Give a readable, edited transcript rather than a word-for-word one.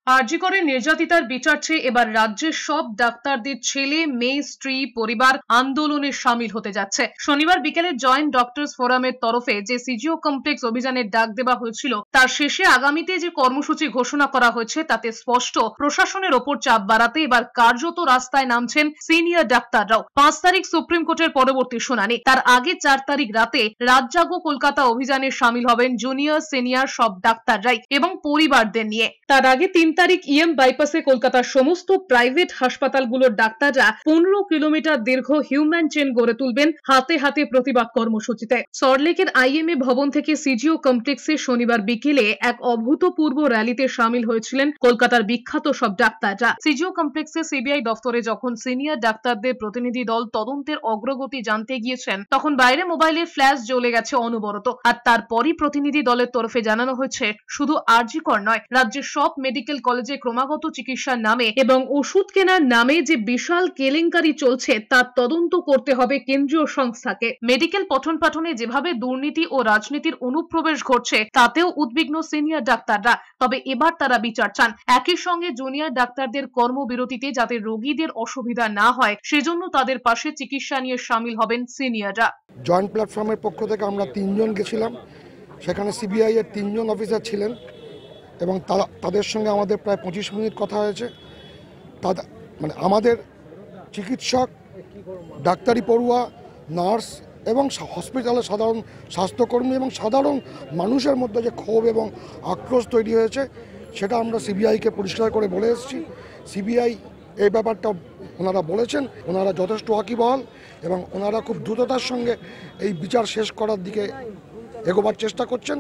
আরজি করে নির্যাতিতার বিচার চেয়ে এবার রাজ্যের সব ডাক্তারদের ছেলে মেয়ে স্ত্রী পরিবার আন্দোলনে সামিল হতে যাচ্ছে। শনিবার বিকেলে জয়েন্ট ডক্টরস ফোরামের তরফে যে সিজিও কমপ্লেক্স অভিযানের ডাক দেওয়া হয়েছিল তার শেষে আগামীতে যে কর্মসূচি ঘোষণা করা হয়েছে তাতে স্পষ্ট প্রশাসনের ওপর চাপ বাড়াতে এবার কার্যত রাস্তায় নামছেন সিনিয়র ডাক্তাররাও। 5 তারিখ সুপ্রিম কোর্টের পরবর্তী শুনানি, তার আগে 4 তারিখ রাতে রাত জাগো কলকাতা অভিযানে সামিল হবেন জুনিয়র সিনিয়র সব ডাক্তাররাই এবং পরিবারদের নিয়ে। তার আগে 3 তারিখ ইএম বাইপাসে কলকাতার সমস্ত প্রাইভেট হাসপাতালগুলোর ডাক্তাররা 15 কিলোমিটার দীর্ঘ হিউম্যান চেন গড়ে তুলবেন হাতে হাতে প্রতিবাদ কর্মসূচিতে। সল্টলেকের আইএমএ ভবন থেকে সিজিও কমপ্লেক্সে শনিবার বিকেলে এক অভূতপূর্ব র্যালিতে সামিল হয়েছিলেন কলকাতার বিখ্যাত সব ডাক্তাররা। সিজিও কমপ্লেক্সে সিবিআই দফতরে যখন সিনিয়র ডাক্তারদের প্রতিনিধি দল তদন্তের অগ্রগতি জানতে গিয়েছেন তখন বাইরে মোবাইলের ফ্ল্যাশ জ্বলে গেছে অনবরত। আর তারপরই প্রতিনিধি দলের তরফে জানানো হয়েছে শুধু আরজি কর নয়, রাজ্যের সব মেডিকেল কলেজে ক্রমাগত চিকিৎসার নামে এবং ওষুধ কেনার নামে যে বিশাল কেলেঙ্কারি চলছে তার তদন্ত করতে হবে কেন্দ্রীয় সংস্থাকে। মেডিকেল পঠন পাঠনে যেভাবে দুর্নীতি ও রাজনীতির অনুপ্রবেশ ঘটছে তাতেও উদ্বিগ্ন সিনিয়র ডাক্তাররা। তবে এবার তারা বিচার চান। একই সঙ্গে জুনিয়র ডাক্তারদের কর্মবিরতিতে যাতে রোগীদের অসুবিধা না হয় সেজন্য তাদের পাশে চিকিৎসা নিয়ে সামিল হবেন সিনিয়ররা। জয়েন্ট প্ল্যাটফর্মের পক্ষ থেকে আমরা 3 জন গেছিলাম, সেখানে সিবিআই এর 3 জন অফিসার ছিলেন এবং তাদের সঙ্গে আমাদের প্রায় 25 মিনিট কথা হয়েছে। মানে আমাদের চিকিৎসক, ডাক্তারি পড়ুয়া, নার্স এবং হসপিটালের সাধারণ স্বাস্থ্যকর্মী এবং সাধারণ মানুষের মধ্যে যে ক্ষোভ এবং আক্রোশ তৈরি হয়েছে সেটা আমরা সিবিআইকে পরিষ্কার করে বলে এসেছি। সিবিআই এই ব্যাপারটা ওনারা বলেছেন, ওনারা যথেষ্ট ওয়াকিবহাল এবং ওনারা খুব দ্রুততার সঙ্গে এই বিচার শেষ করার দিকে এগোবার চেষ্টা করছেন।